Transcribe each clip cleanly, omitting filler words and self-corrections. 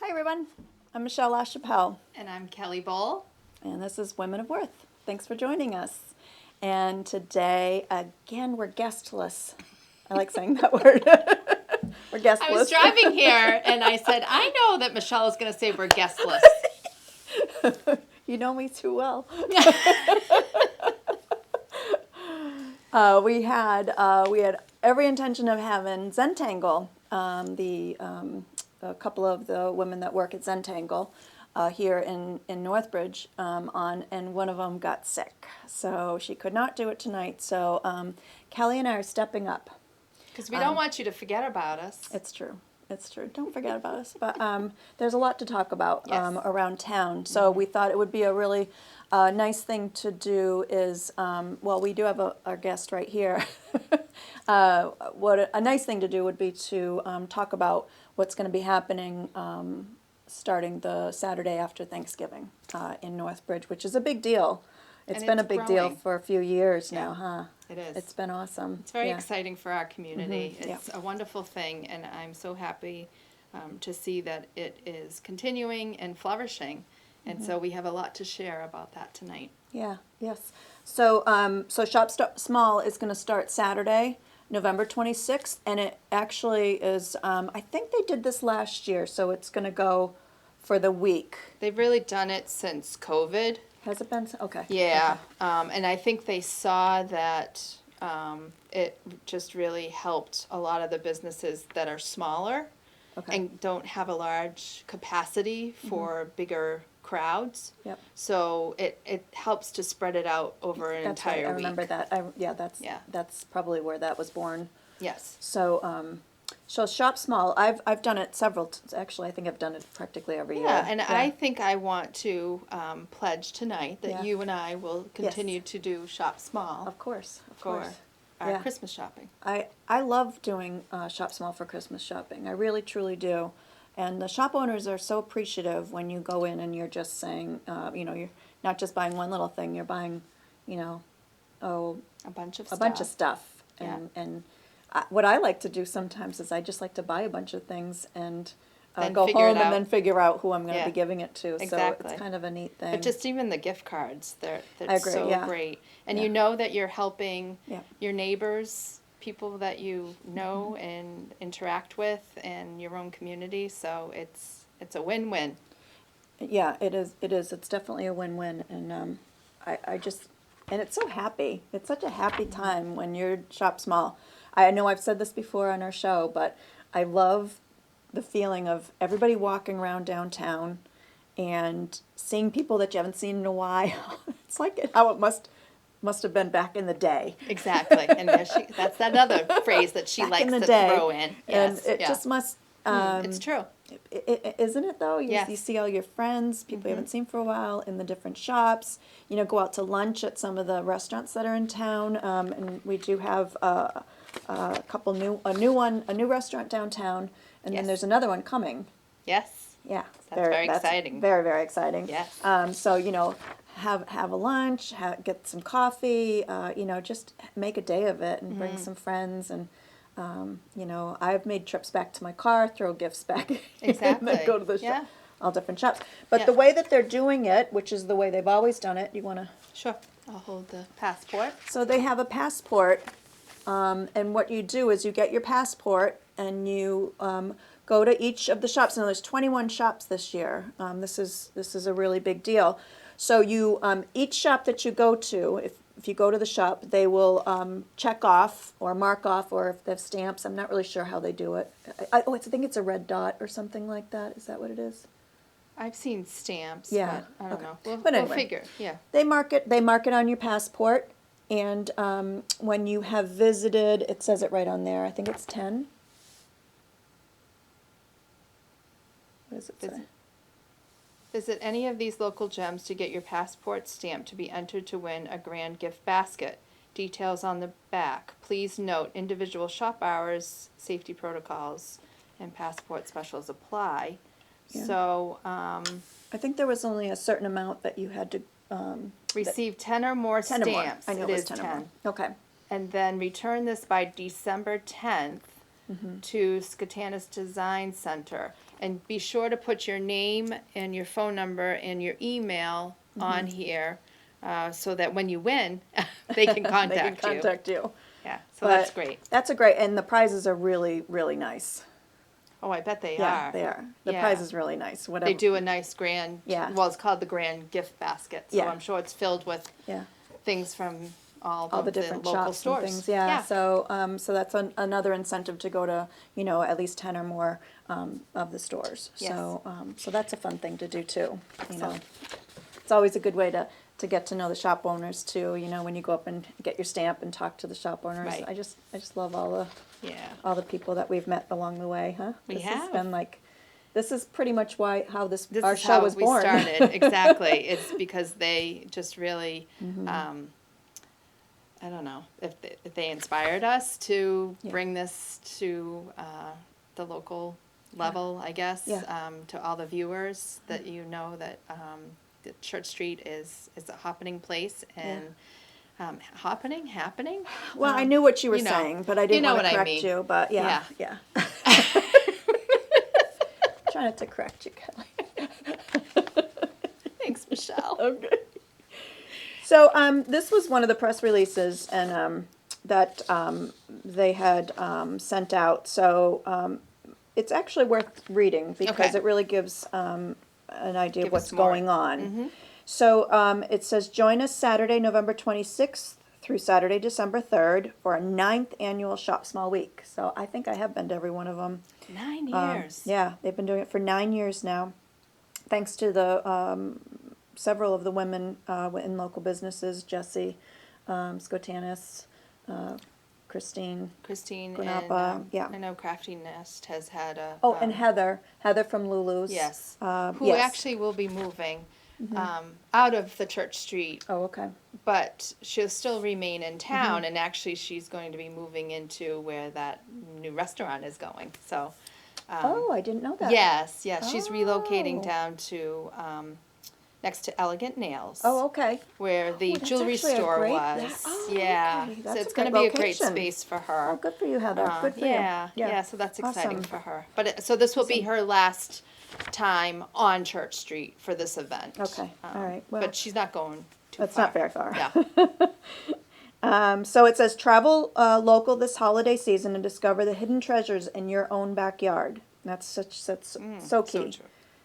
Hi everyone, I'm Michelle LaChapelle, And I'm Kelly Bowl. and this is Women of Worth. Thanks for joining us. And today, again, we're guestless. I like saying that word. We're guestless. I was driving here and I said, I know that Michelle is going to say we're guestless. You know me too well. We had every intention of having Zentangle, a couple of the women that work at Zentangle here in Northbridge on, and one of them got sick, so she could not do it tonight. So Kelly and I are stepping up. Because we don't want you to forget about us. It's true. It's true. Don't forget about us. But there's a lot to talk about Yes. around town. So we thought it would be a really nice thing to do is, well, we do have our guest right here. What a nice thing to do would be to talk about what's going to be happening starting the Saturday after Thanksgiving in Northbridge, which is a big deal. It's And been it's a big deal growing. for a few years Yeah. now, huh? It is. It's been awesome. It's very Yeah. exciting for our community. Mhm. It's a wonderful thing, and I'm so happy to see that it is continuing and flourishing. And so we have a lot to share about that tonight. Yeah, yes. So, Shop Small is going to start Saturday, November 26th, and it actually is, I think they did this last year, so it's going to go for the week. They've really done it since COVID. Has it been? Okay. Yeah, and I think they saw that it just really helped a lot of the businesses that are smaller Okay. and don't have a large capacity for bigger crowds. Yep. So it helps to spread it out over an That's right. entire I remember week. that. Yeah. That's probably where that was born. Yes. So Shop Small, I've done it actually, I think I've done it practically every year. Yeah, and I think I want to pledge tonight that Yeah. you and I will continue to do Shop Small Of course. for our Yeah. Christmas shopping. I love doing Shop Small for Christmas shopping. I really, truly do. And the shop owners are so appreciative when you go in and you're just saying, you're not just buying one little thing, you're buying, a A bunch of bunch of stuff. Yeah. And what I like to do sometimes is I just like to buy a bunch of things and Then go figure it home and out. then figure out who I'm going to Yeah. be giving it to. So Exactly. it's kind of a neat thing. But just even the gift cards, they're I agree, so yeah. great. And Yeah. you know that you're helping Yeah. your neighbors, people that you know and interact with, and your own community. So it's a win-win. Yeah, it is. It is. It's definitely a win-win, and and it's so happy. It's such a happy time when you're Shop Small. I know I've said this before on our show, but I love the feeling of everybody walking around downtown and seeing people that you haven't seen in a while. It's like how it must have been back in the day. Exactly. And that's another phrase that she Back likes in the to day, throw in. Yes. and it yeah. just must. It's true. Isn't it though? You Yes. see all your friends, people you haven't seen for a while in the different shops. Go out to lunch at some of the restaurants that are in town, and we do have a new restaurant downtown, and Yes. then there's another one coming. Yes. Yeah, That's very exciting. Very, very exciting. Yes. So have a lunch, get some coffee. Just make a day of it and bring some friends and. I've made trips back to my car, throw gifts back, Exactly. and then go to the Yeah. all different shops. But Yeah. the way that they're doing it, which is the way they've always done it, you want to. Sure. I'll hold the passport. So they have a passport, and what you do is you get your passport and you go to each of the shops. Now there's 21 shops this year. This is a really big deal. So you each shop that you go to, if you go to the shop, they will check off or mark off, or if they have stamps. I'm not really sure how they do it. I think it's a red dot or something like that. Is that what it is? I've seen stamps. Yeah, But I don't okay. know. We'll But anyway. figure. Yeah. They mark it on your passport, and when you have visited, it says it right on there. I think it's 10. What does it say? Visit any of these local gems to get your passport stamped to be entered to win a grand gift basket. Details on the back. Please note individual shop hours, safety protocols, and passport specials apply. Yeah. So I think there was only a certain amount that you had to receive 10 or more 10 or more. stamps. I know It it was is 10 or more. Okay. And then return this by December 10th to Skatanis Design Center. And be sure to put your name and your phone number and your email on here so that when you win, they can They can contact you. contact you. Yeah, so that's But great. That's a great, and the prizes are really, really nice. Oh, I bet they Yeah, are. they are. The Yeah. prize is really nice. Whatever. They do a nice grand, Yeah. well, it's called the grand gift basket. So Yeah. I'm sure it's filled with Yeah. things from all All of the different local shops stores. and things. Yeah. So that's another incentive to go to, at least 10 or more of the stores. Yes. So that's a fun thing to do too. Excellent. It's always a good way to get to know the shop owners too. When you go up and get your stamp and talk to the shop owners. Right. I just love Yeah. all the people that we've met along the way, huh? We This have. has been this is pretty much how This our is show how was we born. started. Exactly. It's because they just really, Mm-hmm. I don't know, if they inspired us to Yeah. bring this to the local level, I guess, Yeah. Mm-hmm. to all the viewers, that that Church Street is a happening place and happening. Well, I knew what you were you know. saying, but I didn't know want to what I correct mean. you. But yeah. Yeah. Trying not to correct you, Kelly. Thanks, Michelle. Okay. So this was one of the press releases and that they had sent out. So it's actually worth reading because Okay. it really gives an idea Give of what's us more. going on. So it says, join us Saturday, November 26th through Saturday, December 3rd for a 9th annual Shop Small Week. So I think I have been to every one of them. 9 years. Yeah, they've been doing it for 9 years now. Thanks to the several of the women in local businesses, Jessie, Skotanis, Christine. Christine Granapa, and yeah. I know Crafty Nest has had a Oh, and Heather from Lulu's. yes, who yes. actually will be moving out of the Church Street, Oh, okay. but she'll still remain in town, and actually she's going to be moving into where that new restaurant is going. So Oh, I didn't know that. yes, she's relocating Oh. down to next to Elegant Nails. Oh, okay. Where the that's jewelry actually a store great- was. oh, yeah. okay. So That's it's a going to great be a great location. space for her. Oh, good for you, Heather. Good for yeah, you. yeah, so that's exciting Awesome. for her. But so this will be her last time on Church Street for this event. Okay, all right, well, but she's not going too That's far. not very far. Yeah. So it says, travel local this holiday season and discover the hidden treasures in your own backyard. That's so key. so true.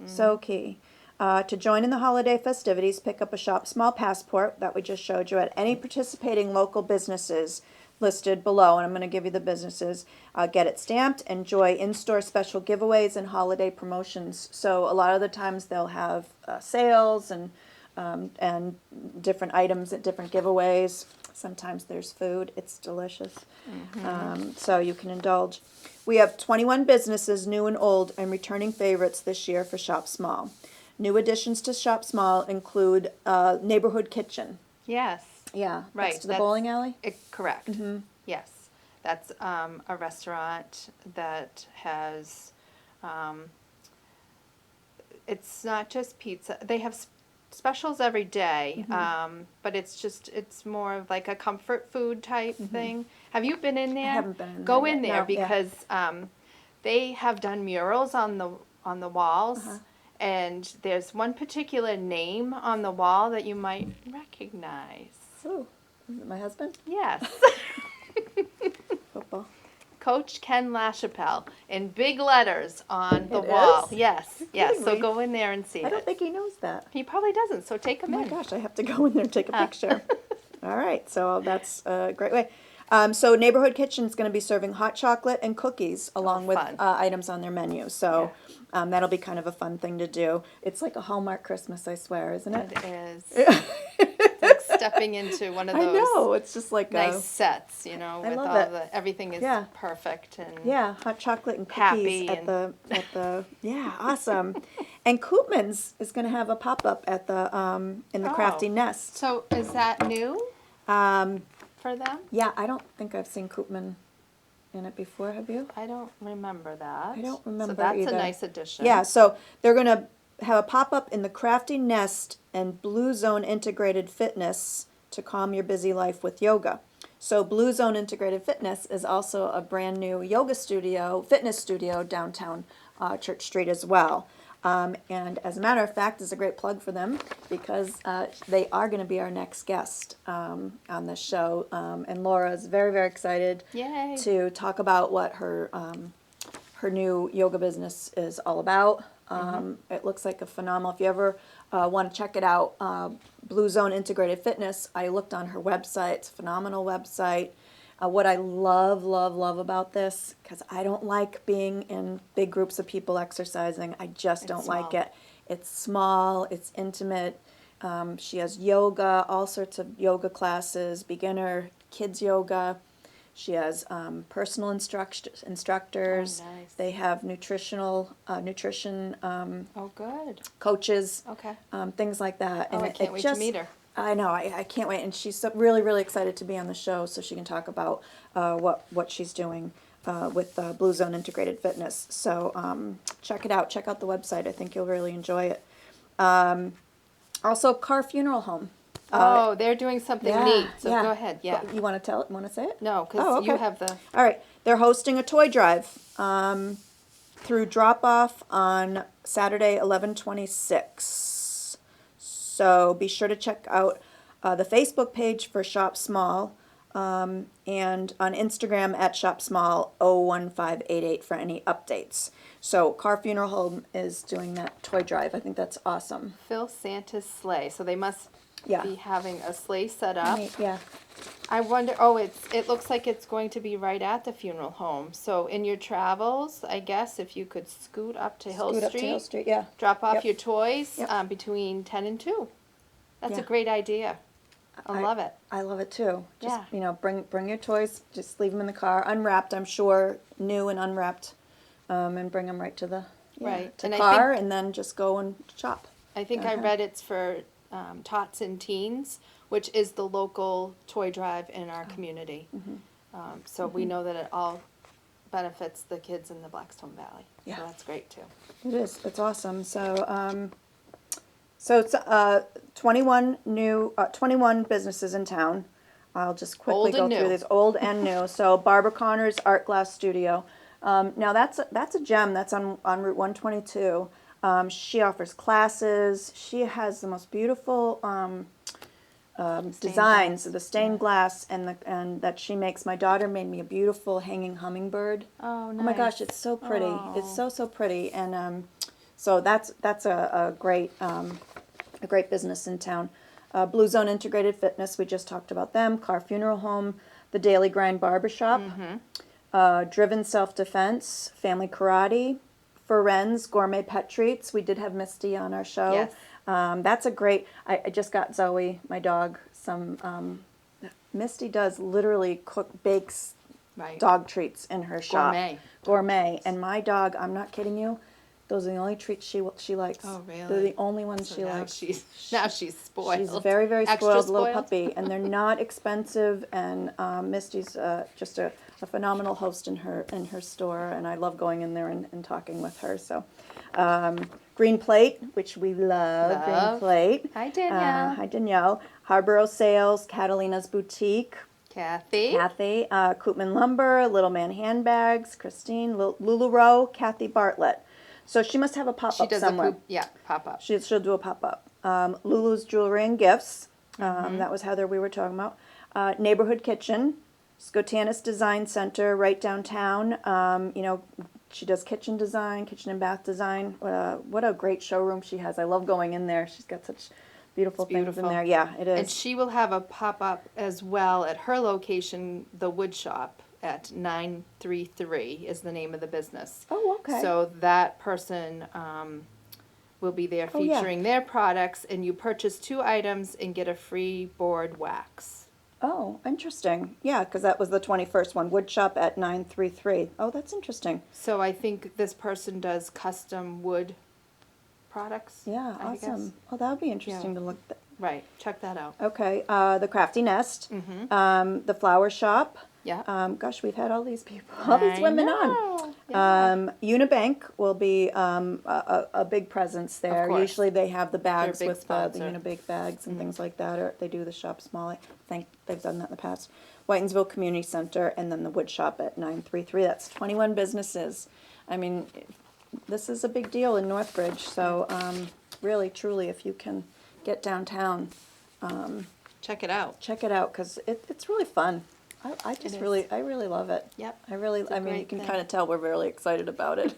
So key. To join in the holiday festivities, pick up a Shop Small passport that we just showed you at any participating local businesses listed below, and I'm going to give you the businesses. Get it stamped. Enjoy in-store special giveaways and holiday promotions. So a lot of the times they'll have sales and different items at different giveaways. Sometimes there's food. It's delicious. So you can indulge. We have 21 businesses, new and old, and returning favorites this year for Shop Small. New additions to Shop Small include Neighborhood Kitchen. Yes. Yeah, Right, next to the that's- bowling alley. Correct. Yes. That's a restaurant that has, it's not just pizza. They have specials every day, but it's more of like a comfort food type thing. Have you been in there? haven't been in Go there in yet. there No, yeah. because they have done murals on the walls. And there's one particular name on the wall that you might recognize. Oh, is it my husband? Yes. Football. Coach Ken LaChapelle in big letters on the It wall. is? Yes, yes. So kidding me? go in there and see I don't it. think he knows that. He probably doesn't, so take him Oh my in. gosh, I have to go in there and take a picture. All right, so that's a great way. So Neighborhood Kitchen is going to be serving hot chocolate and cookies along with fun. items on their menu. So that'll be kind of a fun thing to do. It's like a Hallmark Christmas, I swear, isn't it? It is. It's like stepping into one of I those know. It's just like nice sets, with love all it. everything is Yeah. perfect and hot chocolate and cookies Happy at the awesome. And Koopman's is going to have a pop up at the in the Crafty Nest. So is that new for them? Yeah, I don't think I've seen Koopman in it before. Have you? I don't remember that. I don't remember So that's either. a nice addition. Yeah, so they're going to have a pop-up in the Crafty Nest and Blue Zone Integrated Fitness to calm your busy life with yoga. So Blue Zone Integrated Fitness is also a brand new yoga studio, fitness studio downtown Church Street as well. And as a matter of fact, it's a great plug for them because they are going to be our next guest on this show. And Laura is very, very excited Yay. to talk about what her new yoga business is all about. It looks like a phenomenal. If you ever want to check it out, Blue Zone Integrated Fitness. I looked on her website. It's a phenomenal website. What I love, love, love about this, because I don't like being in big groups of people exercising. I just don't like small. it. It's small. It's intimate. She has yoga, all sorts of yoga classes, beginner, kids yoga. She has personal instructors. Oh, nice. They have nutrition Oh, good. coaches, Okay. things like that. Oh, I can't wait to meet her. I know, I can't wait, and she's really, really excited to be on the show, so she can talk about what she's doing with Blue Zone Integrated Fitness. So check it out. Check out the website. I think you'll really enjoy it. Also, Carr Funeral Home. Oh, they're doing something neat. So go ahead. Yeah. You want to tell it? Want to say it? No, because Oh, you okay. have the. All right. They're hosting a toy drive through drop off on Saturday, 11/26. So be sure to check out the Facebook page for Shop Small and on Instagram at Shop Small 01588 for any updates. So Carr Funeral Home is doing that toy drive. I think that's awesome. Phil Santa's sleigh. So they must Yeah. be having a sleigh set up. Yeah. I wonder. Oh, it looks like it's going to be right at the funeral home. So in your travels, I guess if you could scoot up to Hill Scoot up Street, to Hill Street, yeah. drop off Yep. your toys Yep. between 10 and 2. That's Yeah. a great idea. I love it. I love it too. Just, Yeah. bring your toys, just leave them in the car, unwrapped, I'm sure, new and unwrapped, and bring them right to the Right. to And I car, think- and then just go and shop. I think I read it's for Tots and Teens, which is the local toy drive in our community. So we know that it all benefits the kids in the Blackstone Valley. Yeah. So that's great too. It is. It's awesome. So it's 21 businesses in town. I'll just quickly Old go and through new. these, old and new. So Barbara Connor's Art Glass Studio. Now that's a gem. That's on Route 122. She offers classes. She has the most beautiful designs, glass. the stained glass, and that she makes. My daughter made me a beautiful hanging hummingbird. Oh, nice. Oh my gosh, it's so pretty. Oh. It's so pretty, and so that's a great business in town. Blue Zone Integrated Fitness, we just talked about them. Carr Funeral Home, the Daily Grind Barbershop, Driven Self Defense, Family Karate, Ferenz Gourmet Pet Treats. We did have Misty on our show. Yes. That's a great. I just got Zoe, my dog, some. Misty does literally bakes Right. dog treats in her shop. Gourmet. And my dog, I'm not kidding you, those are the only treats she likes. Oh, really? They're the only ones So she now likes. she's spoiled. She's a very, very Extra spoiled little puppy, and they're not expensive. And Misty's just a phenomenal host in her store, and I love going in there and talking with her. So, Green Plate, which we love. Green Love. Plate. Hi, Danielle. Hi, Danielle. Harborough Sales, Catalina's Boutique. Kathy. Koopman Lumber, Little Man Handbags, Christine, Lulu Rowe, Kathy Bartlett. So she must have a She pop-up does somewhere. pop up. She'll do a pop-up. Lulu's Jewelry and Gifts. That was Heather we were talking about. Neighborhood Kitchen, Scotanis Design Center right downtown. She does kitchen design, kitchen and bath design. What a great showroom she has. I love going in there. She's got such beautiful things in beautiful. there. Yeah, it is. And she will have a pop up as well at her location, the Wood Shop at 933 is the name of the business. Oh, okay. So that person will be there Oh, yeah. featuring their products, and you purchase 2 items and get a free board wax. Oh, interesting. Yeah, because that was the 21st one. Wood Shop at 933. Oh, that's interesting. So I think this person does custom wood products. Yeah, I guess. awesome. Oh, that would be interesting Yeah. to look at. Right. Check that out. Okay, the Crafty Nest, the Flower Shop. Yeah. Gosh, we've had all these people, all these women on. Yeah. Unibank will be a big presence there. course. Usually they have the bags big with the sponsor. Unibank bags and things like that, or they do the shop small. I think they've done that in the past. Whitensville Community Center, and then the wood shop at 933. That's 21 businesses. I mean, this is a big deal in Northbridge, so really, truly, if you can get downtown, Check it out. check it out, because it's really fun. I just is. really, I really love it. Yep. I really, It's a I mean, you great can thing. kind of tell we're really excited about it.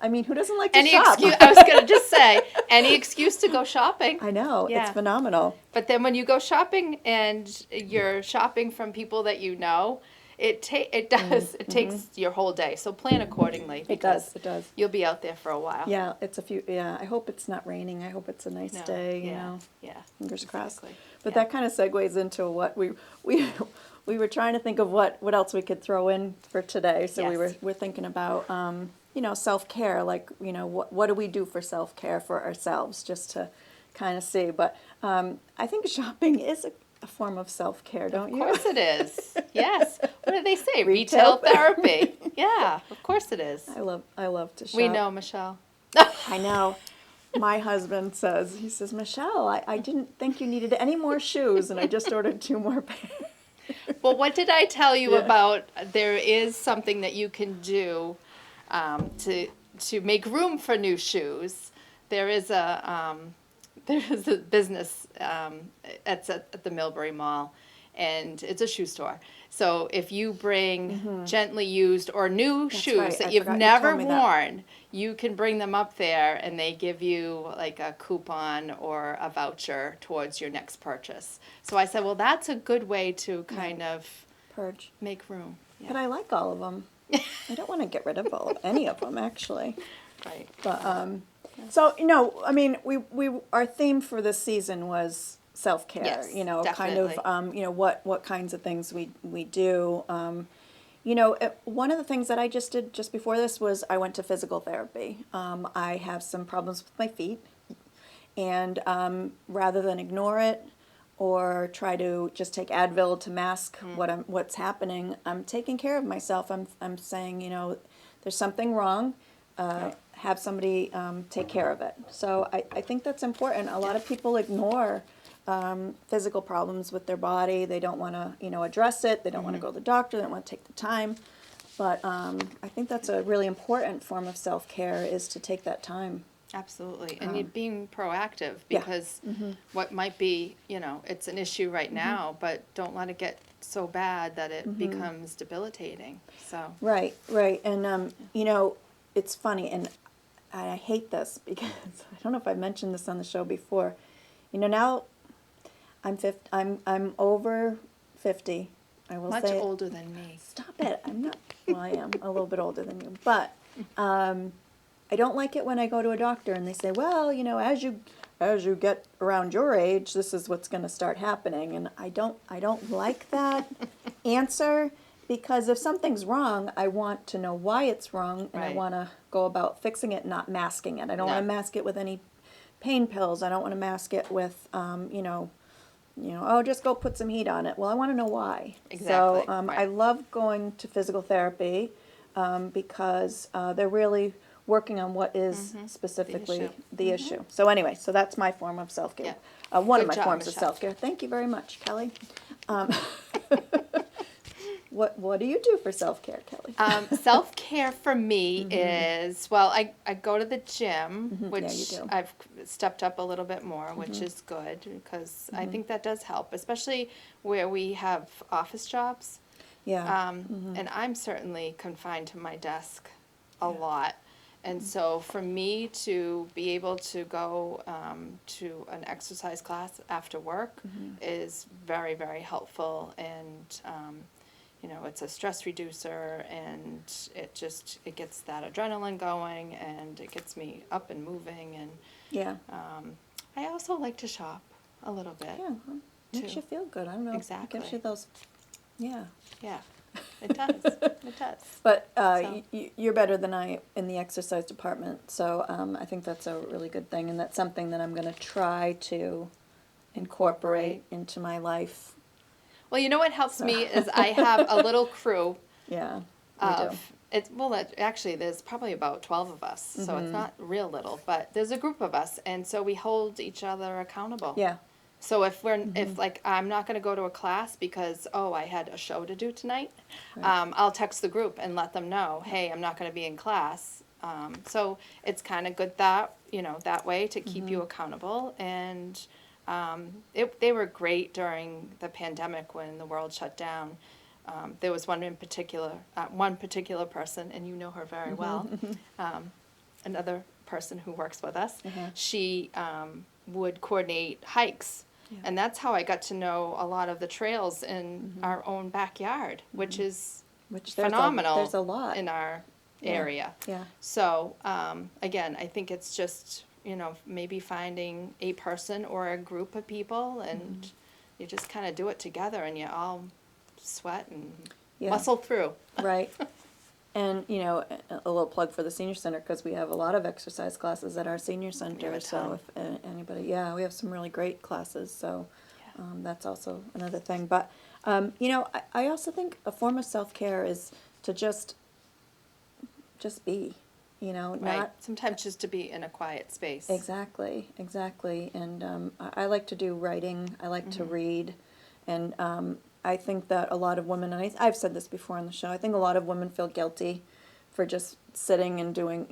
I mean, who doesn't like to Any shop? excuse, I was going to just say, any excuse to go shopping. I know, Yeah. it's phenomenal. But then when you go shopping and you're shopping from people that you know, it takes your whole day. So plan accordingly, because It does. you'll be out there for a while. Yeah, I hope it's not raining. I hope it's a nice No, day, you yeah, know. Yeah. Fingers crossed. Exactly. But Yeah. that kind of segues into what we were trying to think of what else we could throw in for today. So Yes. we're thinking about self-care, like, what do we do for self-care for ourselves, just to kind of see. But I think shopping is a form of self-care, don't you? Of course it is. Yes. What do they say? Retail Retail therapy. Yeah, of course it is. I love to shop. We know, Michelle. I know. My husband he says, Michelle, I didn't think you needed any more shoes, and I just ordered 2 more pairs. Well, what did I tell you Yeah. about? There is something that you can do to make room for new shoes. There is a business at the Millbury Mall, and it's a shoe store. So if you bring gently used or new shoes right. that I you've forgot you never told me that. worn, you can bring them up there, and they give you like a coupon or a voucher towards your next purchase. So I said, well, that's a good way to kind of Purge. make room. Yeah. But I like all of them. I don't want to get rid of any of them, actually. Right. But so I mean, we our theme for this season was self-care. Yes, Kind of definitely. what kinds of things we do. One of the things that I just did just before this was I went to physical therapy. I have some problems with my feet, and rather than ignore it or try to just take Advil to mask what's happening, I'm taking care of myself. I'm saying, there's something wrong. Have somebody take care of it. So I think that's important. A lot of people ignore physical problems with their body. They don't want to, address it. They don't want to go to the doctor. They don't want to take the time. But I think that's a really important form of self-care, is to take that time. Absolutely. And you're being proactive, Yeah. because what might be, it's an issue right now, but don't let it get so bad that it becomes debilitating. So, Right. And, it's funny, and I hate this because I don't know if I mentioned this on the show before. Now I'm over 50. I will much say it. older than me. Stop it. I'm not. Well, I am a little bit older than you, but I don't like it when I go to a doctor and they say, well, as you get around your age, this is what's going to start happening, and I don't like that answer, because if something's wrong, I want to know why it's wrong, and I Right. want to go about fixing it, not masking it. I don't No. want to mask it with any pain pills. I don't want to mask it with oh, just go put some heat on it. Well, I want to know why. Exactly, So right. I love going to physical therapy because they're really working on what is specifically the issue. So anyway, so that's my form of self-care. Yeah. One of Good my job, forms of Michelle. self-care. Thank you very much, Kelly. What do you do for self-care, Kelly? Self-care for me is, well, I go to the gym, which Yeah, you do. I've stepped up a little bit more, which is good, because I think that does help, especially where we have office jobs. Yeah. And I'm certainly confined to my desk a lot. And so for me to be able to go to an exercise class after work is very, very helpful. And, it's a stress reducer, and it gets that adrenaline going, and it gets me up and moving. And Yeah. I also like to shop a little bit. Yeah. Makes too. you feel good. I don't know. Exactly. It gives you those. Yeah. Yeah, it does. It does. But So- you're better than I in the exercise department, so I think that's a really good thing, and that's something that I'm going to try to incorporate into my life. Well, you know what helps me is I have a little crew Yeah, you do. of Actually, there's probably about 12 of us, so it's not real little, but there's a group of us, and so we hold each other accountable. Yeah. So if like I'm not going to go to a class because I had a show to do tonight, Right. I'll text the group and let them know, hey, I'm not going to be in class. So it's kind of good that way to keep you accountable. And they were great during the pandemic when the world shut down. There was one particular person, and you know her very well, another person who works with us. She would coordinate hikes. Yeah. And that's how I got to know a lot of the trails in our own backyard, which is phenomenal. There's a lot in our Yeah. area. Yeah. So, again, I think it's just, maybe finding a person or a group of people, and you just kind of do it together, and you all sweat and Yeah. muscle through. Right. And, a little plug for the senior center, because we have a lot of exercise classes at our senior center. a So ton. if anybody, we have some really great classes. So Yeah. that's also another thing. But, I also think a form of self-care is to just be, Right. not. Sometimes just to be in a quiet space. Exactly, exactly. And I like to do writing. I like to read. And I think that a lot of women, and I've said this before on the show, I think a lot of women feel guilty for just sitting and doing,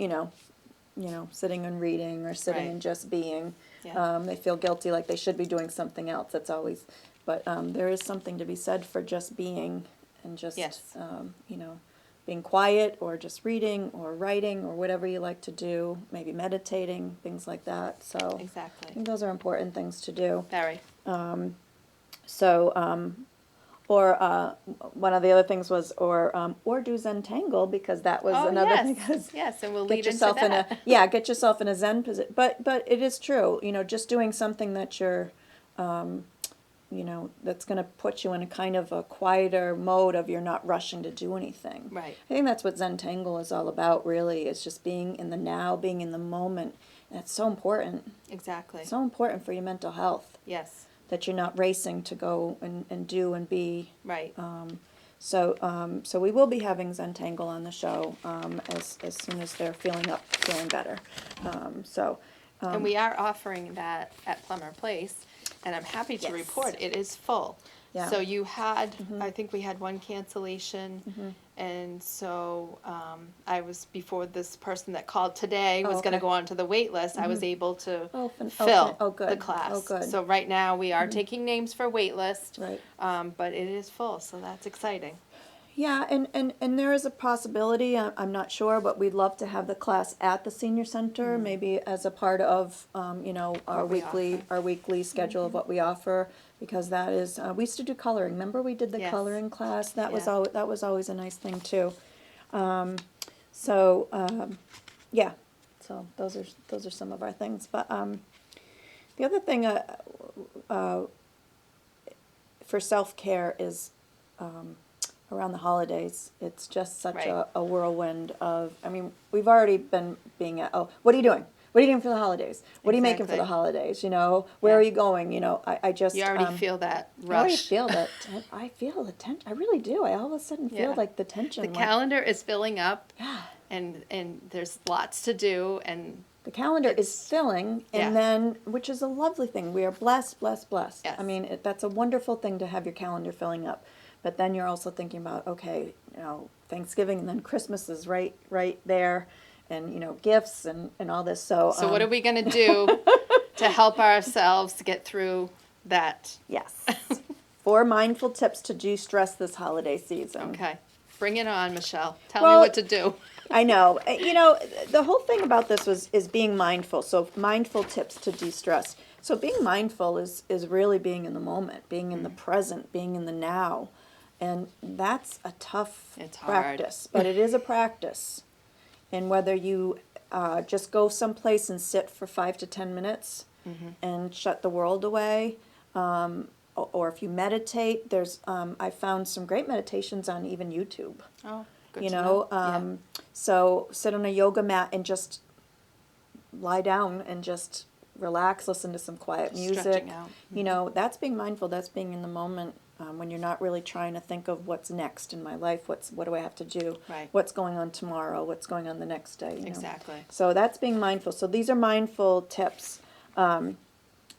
sitting and reading or sitting Right. and just being. Yeah. They feel guilty like they should be doing something else. That's always, but there is something to be said for just being and just, Yes. being quiet or just reading or writing or whatever you like to do, maybe meditating, things like that. So I Exactly. think those are important things to do. Very. So, one of the other things was, or do Zentangle, because that was another yes. thing. 'Cause Yes, and we'll get lead into yourself in that. get yourself in a Zen position. But it is true, just doing something that you're, that's going to put you in a kind of a quieter mode of you're not rushing to do anything. Right. I think that's what Zentangle is all about, really, is just being in the now, being in the moment. And it's so important. Exactly. So important for your mental health. Yes. That you're not racing to go and do and be. Right. So we will be having Zentangle on the show as soon as they're feeling better. And we are offering that at Plummer Place, and I'm happy to Yes. report it is full. Yeah. So you had, I think we had one cancellation, and so I was, before this person that called today was going to okay. go onto the wait list, I was able to Good. fill the class. Oh, good. So right now we are taking names for wait list, Right. but it is full, so that's exciting. Yeah, and there is a possibility, I'm not sure, but we'd love to have the class at the senior center, maybe as a part of, our What we offer. weekly schedule of what we offer, because that is, we used to do coloring. Remember we did the Yes. coloring class? That was Yeah. that was always a nice thing too. Yeah, so those are some of our things. But the other thing for self-care is around the holidays. It's just such Right. a whirlwind of, we've already been being at, what are you doing? What are you doing for the holidays? What are you making for the Exactly. holidays? Where are Yeah. you going? I just. You already feel that I already rush. feel that. I feel the tension. I really do. I all of a sudden feel Yeah. like the tension. The like, calendar is filling up, Yeah. and there's lots to do, and The calendar is It's- filling, yeah. and then, which is a lovely thing. We are blessed, blessed, blessed. Yes. That's a wonderful thing to have your calendar filling up. But then you're also thinking about, okay, Thanksgiving, and then Christmas is right there, and, gifts and all this. So what are we going to do to help ourselves to get through that? Yes. 4 mindful tips to de-stress this holiday season. Okay. Bring it on, Michelle. Tell me Well, what to do. I know. The whole thing about this is being mindful. So mindful tips to de-stress. So being mindful is really being in the moment, being in the present, being in the now. And that's a tough It's hard. practice, but it is a practice. And whether you just go someplace and sit for 5 to 10 minutes and shut the world away, or if you meditate, there's I found some great meditations on even YouTube. Oh, good You to know, Yeah. so sit on a yoga mat and just lie down and just relax, listen to some quiet Just music. stretching out. That's being mindful, that's being in the moment. when you're not really trying to think of what's next in my life, what do I have to do, Right. what's going on tomorrow, what's going on the next day. You know? Exactly. So that's being mindful. So these are mindful tips.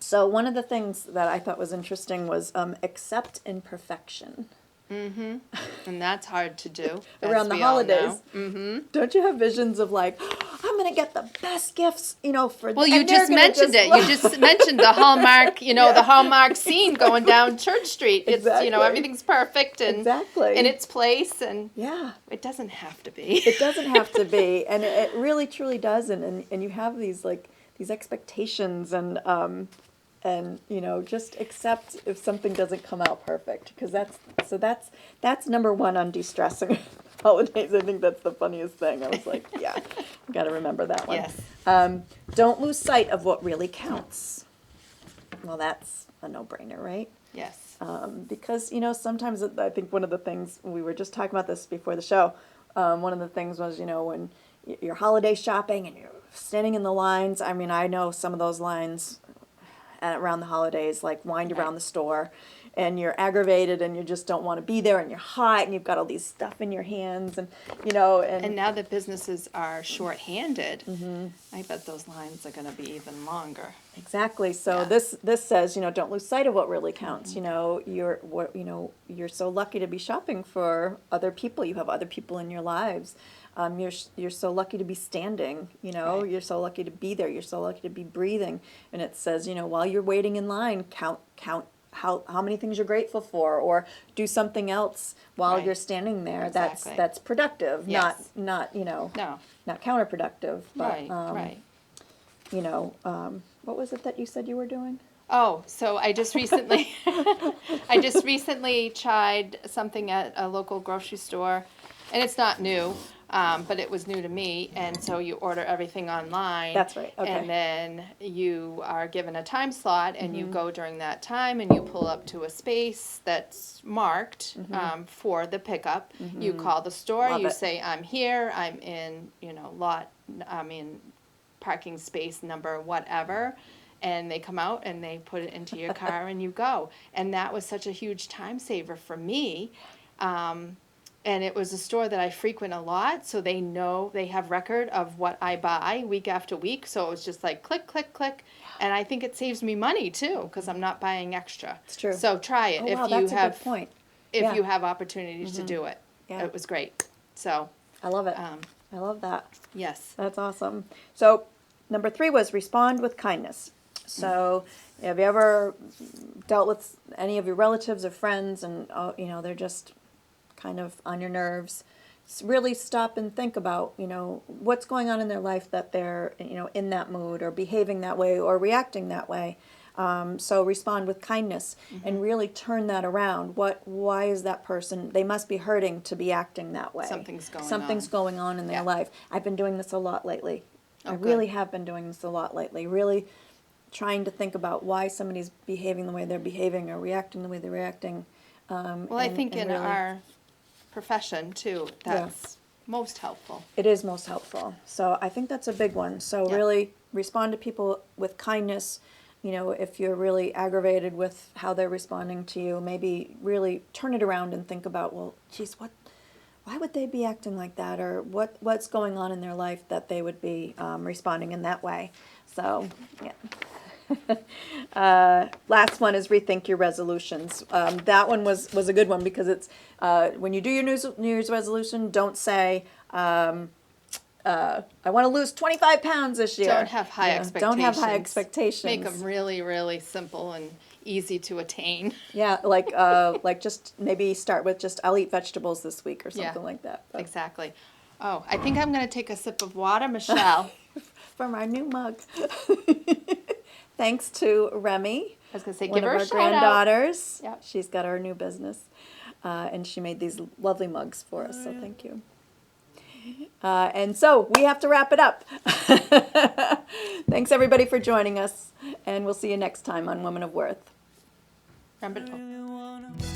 So one of the things that I thought was interesting was accept imperfection. Mm-hmm. And that's hard to do. Around the holidays. Don't you have visions of like, I'm going to get the best gifts, for Well, and you they're just gonna mentioned it. You just mentioned the Hallmark, the Hallmark scene going down Church Street. It's, Exactly. everything's perfect and Exactly. in its place, and Yeah. it doesn't have to be. It doesn't have to be, and it really truly doesn't. And you have these these expectations, and just accept if something doesn't come out perfect, because that's number one on de-stressing holidays. I think that's the funniest thing. I was like, yeah, got to remember that one. Yes. Don't lose sight of what really counts. Well, that's a no-brainer, right? Yes. Because sometimes I think one of the things, we were just talking about this before the show, one of the things was when you're holiday shopping and you're standing in the lines. I mean, I know some of those lines around the holidays wind around the store, and you're aggravated and you just don't want to be there, and you're hot and you've got all these stuff in your hands, and And now that businesses are short-handed, I bet those lines are going to be even longer. Exactly. So Yeah. this says, don't lose sight of what really counts. You're so lucky to be shopping for other people. You have other people in your lives. You're so lucky to be standing. Right. You're so lucky to be there. You're so lucky to be breathing. And it says, while you're waiting in line, count how many things you're grateful for, or do something else while Right. you're standing there. Exactly. That's productive, Yes. not No. not counterproductive. But Right. Right. what was it that you said you were doing? Oh, so I just recently tried something at a local grocery store, and it's not new, but it was new to me. And so you order everything online. That's right, okay. And then you are given a time slot, and you go during that time, and you pull up to a space that's marked for the pickup. You call the store. Love you it. say, "I'm here. I'm in I'm in parking space number whatever." And they come out and they put it into your car and you go. And that was such a huge time saver for me. And it was a store that I frequent a lot, so they know, they have record of what I buy week after week. So it was just like click, click, click. And I think it saves me money too, because I'm not buying extra. It's true. So try it Oh, if wow, you that's have a good point. if Yeah. you have opportunities to do it. Yeah. It was great. So I love it. I love that. yes. That's awesome. So number 3 was respond with kindness. So have you ever dealt with any of your relatives or friends, and they're just kind of on your nerves? Really stop and think about what's going on in their life that they're in that mood or behaving that way or reacting that way. So respond with kindness and really turn that around. Why is that person? They must be hurting to be acting that way. Something's going on in their Yeah. life. I've been doing this a lot lately. Oh, I good. really have been doing this a lot lately. Really trying to think about why somebody's behaving the way they're behaving or reacting the way they're reacting. Well, I think in really, our profession too, that's most helpful. it is most helpful. So I think that's a big one. So Yeah. really respond to people with kindness. If you're really aggravated with how they're responding to you, maybe really turn it around and think about, well, geez, why would they be acting like that, or what's going on in their life that they would be responding in that way. So, yeah. Last one is rethink your resolutions. That one was a good one, because it's when you do your New Year's resolution, don't say, I want to lose 25 pounds this year. Don't have high expectations. Don't have high expectations. Make them really, really simple and easy to attain. Yeah, like just maybe start with just, I'll eat vegetables this week or something like that. But Exactly. Oh, I think I'm going to take a sip of water, Michelle. from our new mug. Thanks to Remy. I was going to say, One give of her a our shout out. granddaughters. Yep. She's got our new business, and she made these lovely mugs for us. So thank you. And so we have to wrap it up. Thanks everybody for joining us, and we'll see you next time on Women of Worth. Remember,